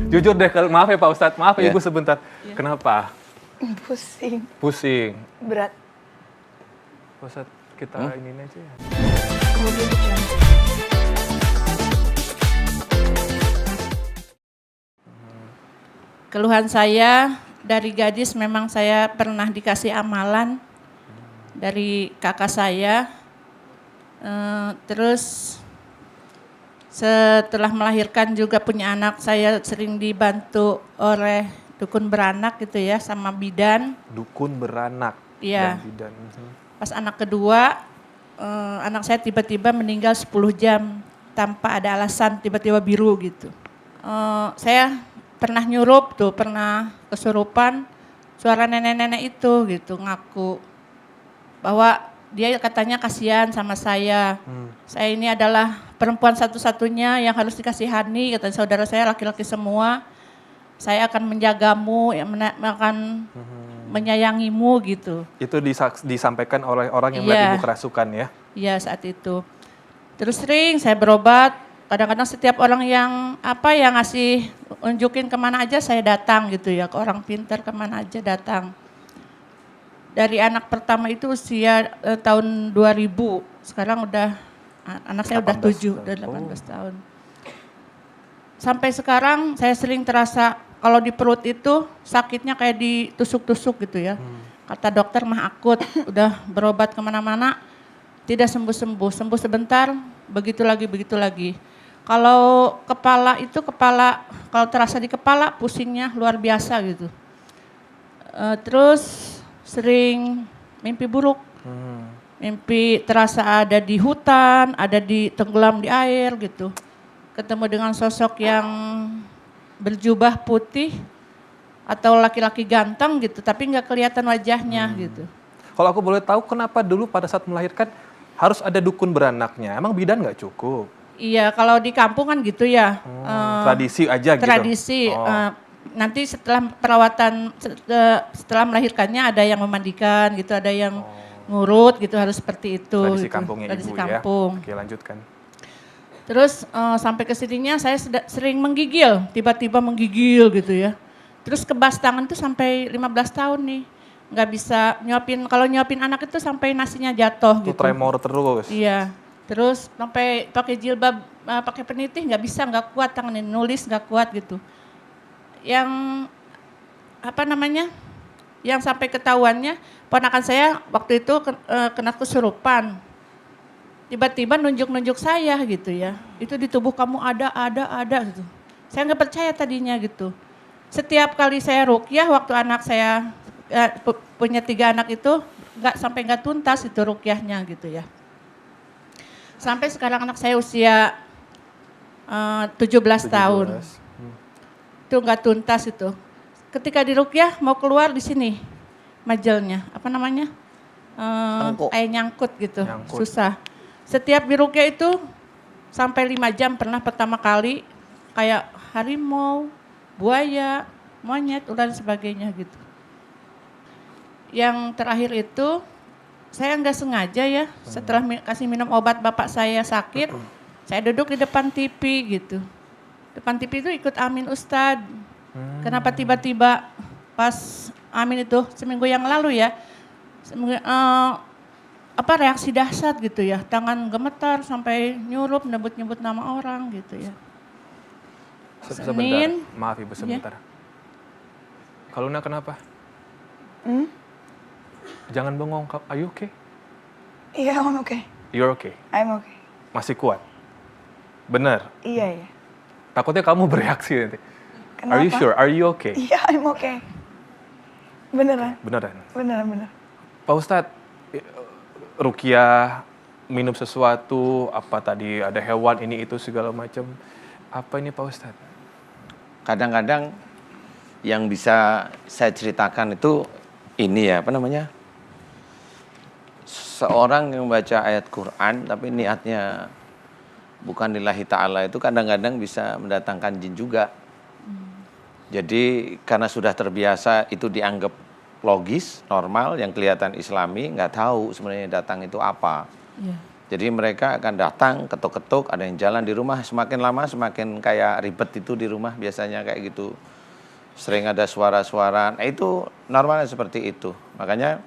Jujur deh, maaf ya Pak Ustadz, maaf ya Ya. Ibu sebentar. Kenapa? Pusing, Pusing. berat. Pak Ustadz, kita ini aja ya. Kemudian hujan. Keluhan saya dari gadis memang saya pernah dikasih amalan dari kakak saya. Terus setelah melahirkan juga punya anak, saya sering dibantu oleh dukun beranak gitu ya, sama bidan. Dukun beranak Iya. dan bidan. Pas anak kedua, anak saya tiba-tiba meninggal 10 jam tanpa ada alasan, tiba-tiba biru gitu. Saya pernah nyurup tuh, pernah kesurupan, suara nenek-nenek itu gitu ngaku bahwa dia katanya kasihan sama saya. Saya ini adalah perempuan satu-satunya yang harus dikasihani, kata saudara saya laki-laki semua. Saya akan menjagamu, akan menyayangimu gitu. Itu disampaikan oleh orang yang Iya. melihat Ibu kerasukan ya? Iya saat itu. Terus sering saya berobat, kadang-kadang setiap orang yang ngasih unjukin kemana aja saya datang gitu ya, ke orang pintar kemana aja datang. Dari anak pertama itu usia tahun 2000, sekarang udah anak saya udah 7, udah 18 tahun. Sampai sekarang saya sering terasa kalau di perut itu sakitnya kayak ditusuk-tusuk gitu ya. Kata dokter mah akut, udah berobat kemana-mana, tidak sembuh-sembuh, sembuh sebentar, begitu lagi. Kalau kalau terasa di kepala pusingnya luar biasa gitu. Terus sering mimpi buruk, mimpi terasa ada di hutan, ada di tenggelam di air gitu. Ketemu dengan sosok yang berjubah putih atau laki-laki ganteng gitu, tapi nggak kelihatan wajahnya gitu. Kalau aku boleh tahu, kenapa dulu pada saat melahirkan harus ada dukun beranaknya? Emang bidan nggak cukup? Iya, kalau di kampung kan gitu ya. Tradisi aja gitu? Tradisi. Nanti setelah perawatan, setelah melahirkannya ada yang memandikan gitu, ada yang ngurut gitu, harus seperti itu. Tradisi gitu. kampungnya Tradisi Ibu kampung. ya? Oke, lanjutkan. Terus sampai ke sininya saya sering menggigil, tiba-tiba menggigil gitu ya. Terus kebas tangan tuh sampai 15 tahun nih. Nggak bisa nyuapin, kalau nyuapin anak itu sampai nasinya jatuh Itu gitu. tremor terus? Iya. Terus sampai pakai jilbab, pakai penitih nggak bisa, nggak kuat tangannya, nulis nggak kuat gitu. Yang yang sampai ketahuannya ponakan saya waktu itu kena kesurupan. Tiba-tiba nunjuk-nunjuk saya gitu ya. Itu di tubuh kamu ada gitu. Saya nggak percaya tadinya gitu. Setiap kali saya ruqyah waktu anak saya punya 3 anak itu nggak tuntas itu ruqyahnya gitu ya. Sampai sekarang anak saya usia 17 tahun. Itu nggak tuntas itu. Ketika diruqyah mau keluar di sini majelnya, kayak nyangkut gitu, susah. Setiap diruqyah itu sampai 5 jam pernah pertama kali kayak harimau, buaya, monyet, ular dan sebagainya gitu. Yang terakhir itu saya nggak sengaja ya, setelah kasih minum obat bapak saya sakit, saya duduk di depan TV gitu. Depan TV itu ikut Amin Ustadz. Kenapa tiba-tiba pas Amin itu seminggu yang lalu ya, reaksi dahsyat gitu ya, tangan gemetar sampai nyurup, nyebut-nyebut nama orang gitu ya. Sebentar, maaf Ibu sebentar. Kalau Kaluna kenapa? Jangan bengong, are you okay? Iya, I'm okay. You're okay? I'm okay. Masih kuat? Benar? Iya. Takutnya kamu bereaksi nanti. Kenapa? Are you sure? Are you okay? Iya, I'm okay. Beneran. Beneran? Pak Ustadz, ruqyah, minum sesuatu, apa tadi ada hewan ini itu segala macam. Apa ini Pak Ustadz? Kadang-kadang yang bisa saya ceritakan itu ini ya, seorang yang baca ayat Quran tapi niatnya bukan lillahi ta'ala itu kadang-kadang bisa mendatangkan jin juga. Jadi karena sudah terbiasa itu dianggap logis, normal, yang kelihatan islami, nggak tahu sebenarnya datang itu apa. Jadi mereka akan datang, ketuk-ketuk, ada yang jalan di rumah, semakin lama semakin kayak ribet itu di rumah biasanya kayak gitu. Sering ada suara-suara, nah itu normalnya seperti itu. Makanya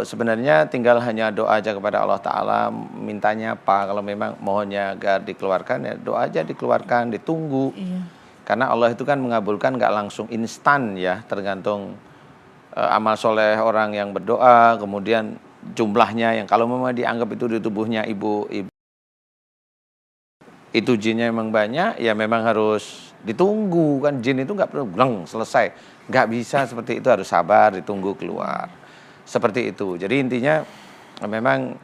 sebenarnya tinggal hanya doa aja kepada Allah Ta'ala, mintanya apa, kalau memang mohonnya agar dikeluarkan, ya doa aja dikeluarkan, ditunggu. Iya. Karena Allah itu kan mengabulkan nggak langsung instan ya, tergantung amal soleh orang yang berdoa, kemudian jumlahnya yang kalau memang dianggap itu di tubuhnya ibu itu jinnya memang banyak, ya memang harus ditunggu kan, jin itu nggak perlu bleng selesai, nggak bisa seperti itu, harus sabar ditunggu keluar seperti itu. Jadi intinya memang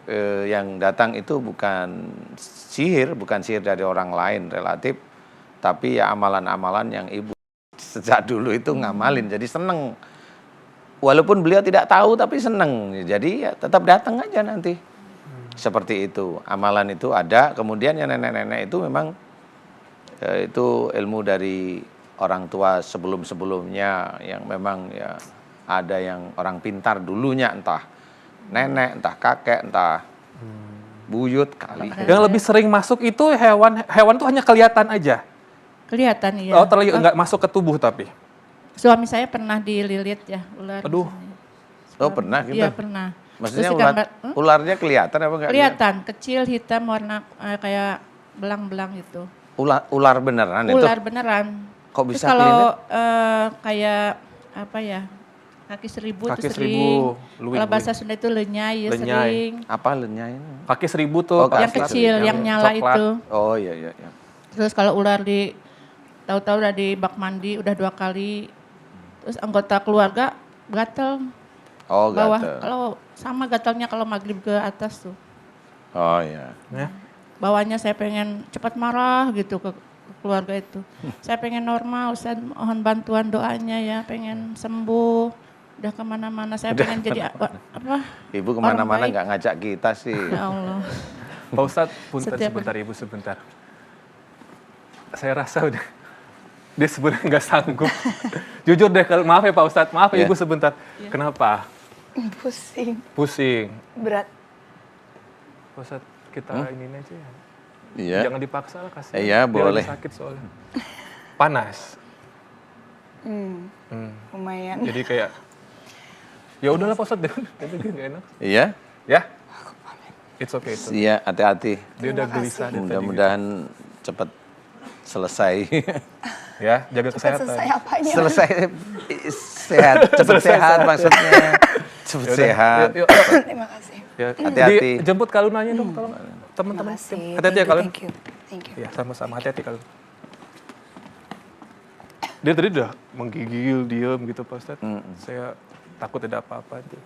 yang datang itu bukan sihir dari orang lain relatif, tapi ya amalan-amalan yang ibu sejak dulu itu ngamalin, jadi seneng. Walaupun beliau tidak tahu tapi seneng, jadi ya tetap datang aja nanti. Seperti itu, amalan itu ada. Kemudian yang nenek-nenek itu memang itu ilmu dari orang tua sebelum-sebelumnya, yang memang ya ada yang orang pintar dulunya, entah nenek, entah kakek, entah buyut kali. Yang lebih sering masuk itu hewan tuh hanya kelihatan aja. Kelihatan iya. Oh, nggak masuk ke tubuh tapi. Suami saya pernah dililit ya ular. Aduh. Oh pernah gitu? Iya pernah. Maksudnya Terus ularnya kelihatan apa enggak? kelihatan, kecil, hitam, warna kayak belang-belang gitu. Ular beneran itu? Ular beneran. Kok Terus bisa kalau kayak apa ya, kaki seribu Kaki tuh seribu, sering. luwih, Kalau bahasa Sunda itu lenyai ya Lenyai. sering. Apa lenyai ini? Kaki 1000 tuh. Oh, Pak Yang kaki Ustadz. kecil, yang nyala coklat. itu. Oh iya iya iya. Terus kalau ular tahu-tahu udah di bak mandi udah 2 kali. Terus anggota keluarga gatel Oh bawah. gatel. Kalau sama gatalnya kalau maghrib ke atas tuh. Oh iya. Ya. Bawahnya saya pengen cepat marah gitu ke keluarga itu. Saya pengen normal, Ustaz, mohon bantuan doanya ya, pengen sembuh. Udah kemana-mana, saya pengen jadi apa? Ibu kemana-mana orang baik. nggak ngajak kita sih. Ya Allah. Pak Ustadz, punten Setiap sebentar Ibu sebentar. Saya rasa udah dia sebenarnya nggak sanggup. Jujur deh, maaf ya Pak Ustadz, maaf ya Ya. Ibu sebentar. Kenapa? Pusing. Pusing. Berat. Pak Ustadz, kita ini aja ya. Iya. Jangan dipaksa lah, kasih. Iya, boleh. Sakit soalnya. Panas. Lumayan. Jadi kayak ya udahlah Pak Ustadz, itu nggak enak. Iya. Ya? It's okay itu. Iya, hati-hati. Dia udah gelisah dari tadi. Mudah-mudahan cepat selesai. Ya, jaga Cepat kesehatan. selesai apanya? Selesai sehat, cepat sehat maksudnya. Cepat Yaudah, sehat. yuk. Terima kasih. Ya, Hati-hati. Jemput Kalunanya dong, tolong. Terima Teman-teman. kasih. Hati-hati ya Kalun. Thank you. Thank you. Ya, sama-sama. Hati-hati Kalun. Dia tadi udah menggigil, diem gitu Pak Ustadz. Saya takut ada apa-apa tuh.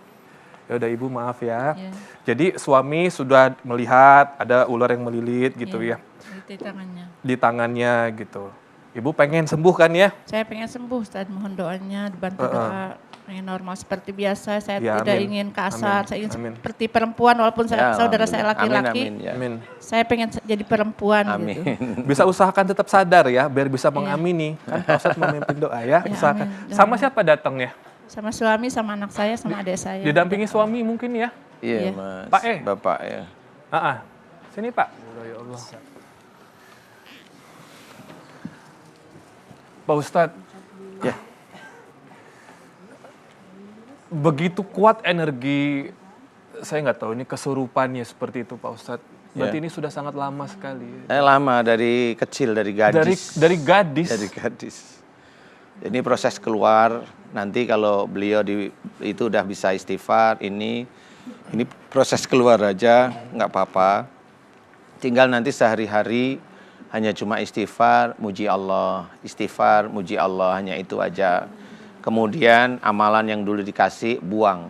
Ya udah Ibu, maaf ya. Iya. Jadi suami sudah melihat ada ular yang melilit gitu Iya, ya di tangannya. di tangannya gitu. Ibu pengen sembuh kan ya? Saya pengen sembuh, Ustaz, mohon doanya, dibantu doa. Pengen normal seperti biasa, saya Ya, tidak amin. ingin kasar, Amin. saya ingin Amin. seperti perempuan walaupun Ya, saudara saya alhamdulillah. laki-laki. Amin, amin, ya. Amin. Saya pengen jadi perempuan Amin. gitu. Bisa usahakan tetap sadar ya, biar bisa mengamini. Kan Pak Ustadz memimpin doa ya, Ya, usahakan. amin. Sama siapa datangnya? Sama suami, sama anak saya, sama adik saya. Didampingi suami mungkin ya? Iya, Iya. Mas. Pak, Bapak ya. Sini Pak. Ya Allah. Pak Ustadz, Ya. begitu kuat energi, saya nggak tahu ini kesurupannya seperti itu Pak Ustadz. Berarti Ya. ini sudah sangat lama sekali. Lama dari kecil, dari gadis. Dari gadis. Dari gadis. Ini proses keluar, nanti kalau beliau itu udah bisa istighfar, ini proses keluar aja, nggak apa-apa. Tinggal nanti sehari-hari hanya cuma istighfar, muji Allah, istighfar, muji Allah, hanya itu aja. Kemudian amalan yang dulu dikasih, buang.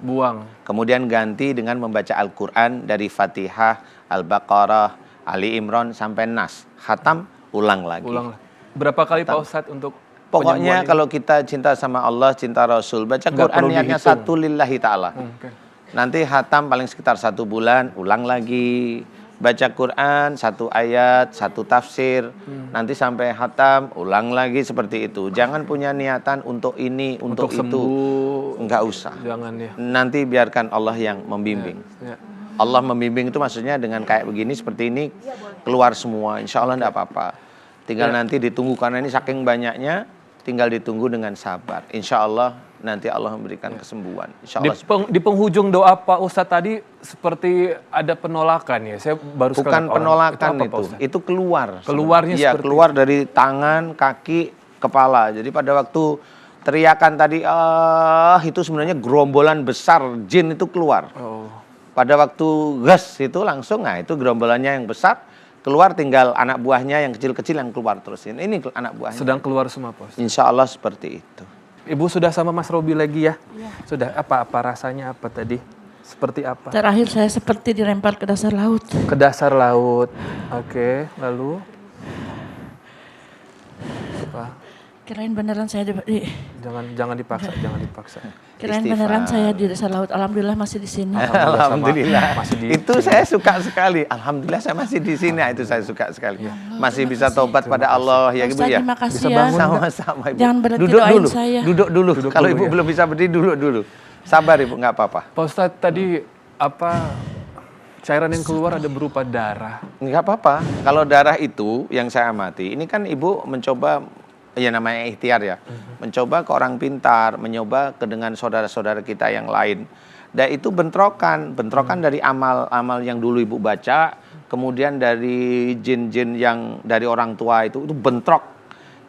Kemudian ganti dengan membaca Al-Quran dari Fatihah, Al-Baqarah, Ali Imran sampai Nas. Khatam, ulang lagi. Berapa kali Pak Ustadz untuk Pokoknya penyembuhan kalau kita cinta sama Allah, cinta Rasul, baca Nggak Quran perlu niatnya dihitung. satu lillahi ta'ala. Oke. Nanti khatam paling sekitar 1 bulan, ulang lagi. Baca Quran, 1 ayat, 1 tafsir. Nanti sampai khatam, ulang lagi seperti itu. Jangan punya niatan untuk ini, untuk itu. sembuh, Enggak usah. jangan ya. Nanti biarkan Allah yang membimbing. Ya. Allah membimbing itu maksudnya dengan kayak begini, seperti ini, keluar semua. Insya Allah tidak apa-apa. Tinggal nanti ditunggu, karena ini saking banyaknya, tinggal ditunggu dengan sabar. Insya Allah nanti Allah memberikan kesembuhan. Insya Allah. Di penghujung doa Pak Ustadz tadi seperti ada penolakan ya. Saya baru sekali Bukan lihat orang. penolakan Apa, Pak itu, Ustadz? itu keluar. Keluarnya Iya, seperti keluar dari tangan, kaki, kepala. Jadi pada waktu teriakan tadi, itu sebenarnya gerombolan besar jin itu keluar. Oh. Pada waktu gas itu langsung, nah itu gerombolannya yang besar, keluar tinggal anak buahnya yang kecil-kecil yang keluar terus. Ini anak buahnya. Sedang keluar semua Pak Ustadz. Insya Allah seperti itu. Ibu sudah sama Mas Robi lagi ya? Sudah, apa rasanya apa tadi? Seperti apa? Terakhir saya seperti dilempar ke dasar laut. Ke dasar laut. Oke, lalu? Apa? Kirain beneran saya Jangan dipaksa, jangan dipaksa. kirain Istighfar. beneran saya di dasar laut. Alhamdulillah masih di sini. Alhamdulillah. Masih di Itu saya suka sekali. Alhamdulillah saya masih di sini. Itu saya suka sekali. Masih bisa tobat pada Allah ya Ibu Ustaz, ya. terima kasih Bisa ya. bangun. Sama-sama Ibu. Jangan berhenti duduk doain dulu. saya. Duduk dulu. Kalau dulu Ibu ya. belum bisa berdiri, duduk dulu. Sabar Ibu, nggak apa-apa. Pak Ustadz tadi cairan yang keluar ada berupa darah. Nggak apa-apa. Kalau darah itu yang saya amati, ini kan Ibu mencoba, ya namanya ikhtiar ya, mencoba ke orang pintar, mencoba ke dengan saudara-saudara kita yang lain. Dan itu bentrokan dari amal-amal yang dulu Ibu baca, kemudian dari jin-jin yang dari orang tua itu bentrok.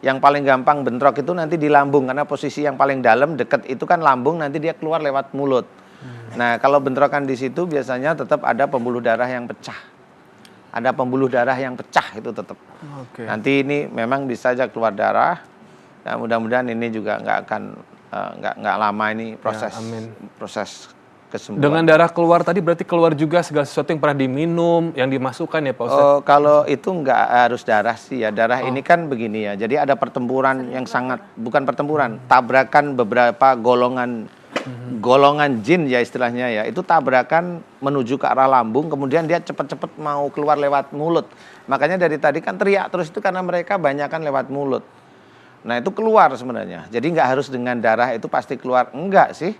Yang paling gampang bentrok itu nanti di lambung, karena posisi yang paling dalam deket itu kan lambung, nanti dia keluar lewat mulut. Nah kalau bentrokan di situ biasanya tetap ada pembuluh darah yang pecah. Ada pembuluh darah yang pecah itu tetap. Oke. Nanti ini memang bisa aja keluar darah. Nah, mudah-mudahan ini juga nggak akan nggak lama ini proses amin. proses kesembuhan. Dengan darah keluar tadi berarti keluar juga segala sesuatu yang pernah diminum, yang dimasukkan ya Pak Ustadz? Oh, kalau itu nggak harus darah sih ya. Darah ini kan begini ya. Jadi ada pertempuran yang sangat, bukan pertempuran, tabrakan beberapa golongan jin ya istilahnya ya. Itu tabrakan menuju ke arah lambung, kemudian dia cepat-cepat mau keluar lewat mulut. Makanya dari tadi kan teriak terus itu karena mereka banyakan lewat mulut. Nah itu keluar sebenarnya. Jadi nggak harus dengan darah itu pasti keluar. Enggak sih.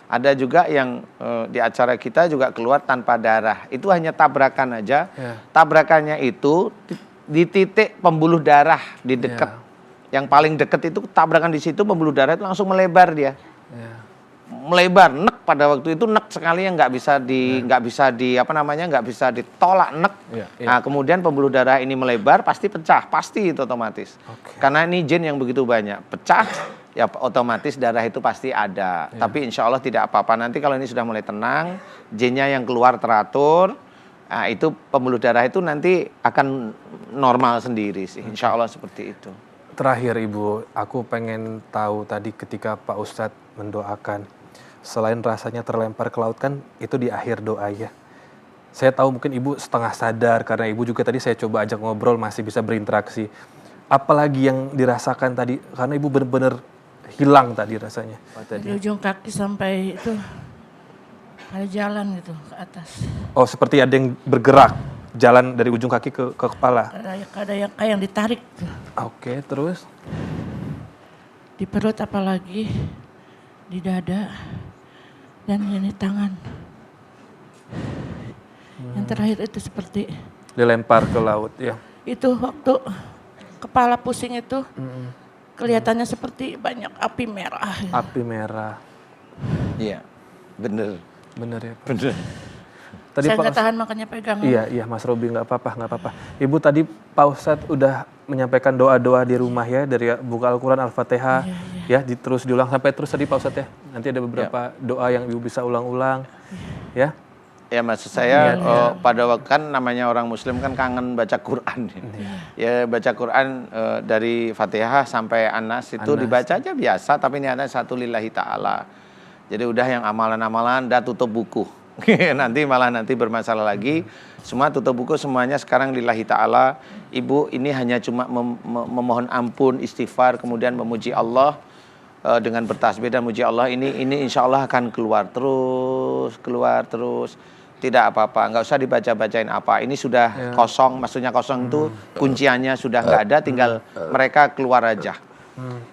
Ada juga yang di acara kita juga keluar tanpa darah. Itu hanya tabrakan aja. Ya. Tabrakannya itu di titik pembuluh darah di dekat. Yang paling dekat itu tabrakan di situ, pembuluh darah itu langsung melebar dia. Ya. Melebar, nek pada waktu itu nek sekali yang nggak bisa ditolak nek. Ya, ya. Nah kemudian pembuluh darah ini melebar pasti pecah, pasti itu otomatis. Oke. Karena ini jin yang begitu banyak, pecah ya otomatis darah itu pasti ada. Tapi insya Allah tidak apa-apa. Nanti kalau ini sudah mulai tenang, jinnya yang keluar teratur, nah itu pembuluh darah itu nanti akan normal sendiri sih. Insya Allah seperti itu. Terakhir Ibu, aku pengen tahu tadi ketika Pak Ustadz mendoakan, selain rasanya terlempar ke laut kan itu di akhir doa ya. Saya tahu mungkin Ibu setengah sadar karena Ibu juga tadi saya coba ajak ngobrol masih bisa berinteraksi. Apalagi yang dirasakan tadi karena Ibu benar-benar hilang tadi rasanya. Dari ujung kaki sampai itu ada jalan gitu ke atas. Oh seperti ada yang bergerak, jalan dari ujung kaki ke kepala. Ada yang kayak yang ditarik tuh. Oke, terus? Di perut apalagi, di dada, dan ini tangan. Yang terakhir itu seperti Dilempar ke laut ya. itu waktu kepala pusing itu kelihatannya seperti banyak api merah. Api merah. Iya, bener. Bener ya Pak? Bener. Tadi Saya Pak nggak tahan makanya pegang. Iya Mas Robi nggak apa-apa. Ibu tadi Pak Ustadz udah menyampaikan doa-doa di rumah ya dari buka Al-Quran Al-Fatihah ya terus diulang sampai terus tadi Pak Ustadz ya. Nanti ada beberapa doa yang Ibu bisa ulang-ulang ya. Ya maksud saya pada waktu kan namanya orang Muslim kan kangen baca Quran. Ya baca Quran dari Fatihah sampai An-Nas itu dibaca aja biasa, tapi ini ada satu lillahi ta'ala. Jadi udah yang amalan-amalan udah tutup buku. nanti bermasalah lagi. Semua tutup buku semuanya sekarang lillahi ta'ala. Ibu ini hanya cuma memohon ampun, istighfar, kemudian memuji Allah dengan bertasbih dan memuji Allah. Ini insya Allah akan keluar terus. Tidak apa-apa, nggak usah dibaca-bacain apa. Ini sudah kosong, maksudnya kosong itu kunciannya sudah nggak ada, tinggal mereka keluar aja.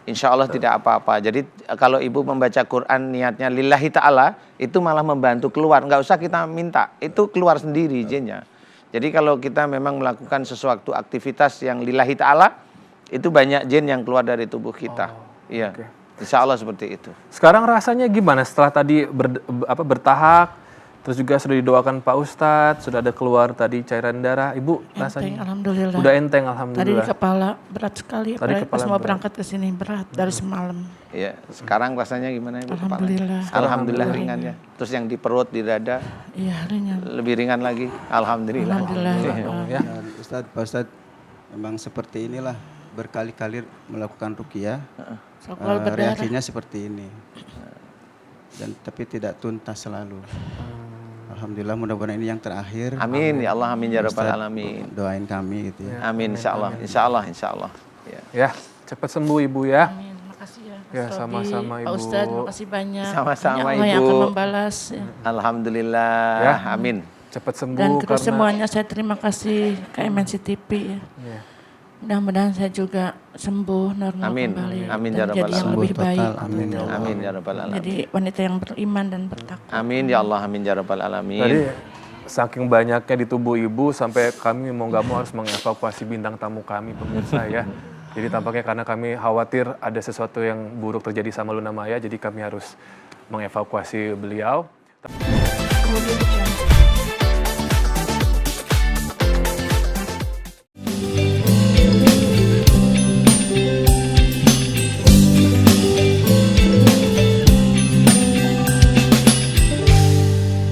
Insya Allah tidak apa-apa. Jadi kalau ibu membaca Quran niatnya lillahi ta'ala, itu malah membantu keluar. Nggak usah kita minta, itu keluar sendiri jinnya. Jadi kalau kita memang melakukan sesuatu aktivitas yang lillahi ta'ala, itu banyak jin yang keluar dari tubuh kita. Iya, oke. insya Allah seperti itu. Sekarang rasanya gimana setelah tadi bertahap, terus juga sudah didoakan Pak Ustadz, sudah ada keluar tadi cairan darah, Ibu Enteng, rasanya? alhamdulillah. Udah enteng, Tadi alhamdulillah. kepala berat sekali, Tadi apalagi pas kepala mau berat. berangkat ke sini berat dari semalam. Iya, sekarang rasanya gimana ibu? Alhamdulillah. Alhamdulillah ringan ya. Terus yang di perut, di dada, Iya, ringan. lebih ringan lagi. Alhamdulillah. Alhamdulillah. Ya. Dan Pak Ustadz, memang seperti inilah berkali-kali melakukan ruqyah, Sokol berdarah. reaksinya seperti ini. Dan tapi tidak tuntas selalu. Alhamdulillah, mudah-mudahan ini yang terakhir. Amin ya Allah, amin ya rabbal Ustadz, alamin. doain kami gitu ya. Amin insya Allah, insya Allah, insya Allah. Ya. Ya, cepat sembuh Ibu ya. Amin. Makasih ya. Mas Ya, Robi, sama-sama, Pak Ibu. Ustadz, makasih banyak. Sama-sama, Banyak Allah yang Ibu. akan membalas. Ya. Alhamdulillah, Ya. amin. Cepat sembuh Dan terus karena semuanya saya terima kasih ke MNC TV ya. Ya. Mudah-mudahan saya juga sembuh normal Amin. kembali. Amin, dan ya Rabbal jadi yang alamin. lebih baik. Total, amin ya Allah. Amin ya rabbal alamin. Jadi wanita yang beriman dan bertakwa. Amin ya Allah, amin ya rabbal alamin. Tadi saking banyaknya di tubuh Ibu sampai kami mau nggak mau harus mengevakuasi bintang tamu kami pemirsa ya. Jadi tampaknya karena kami khawatir ada sesuatu yang buruk terjadi sama Luna Maya, jadi kami harus mengevakuasi beliau. Kemudian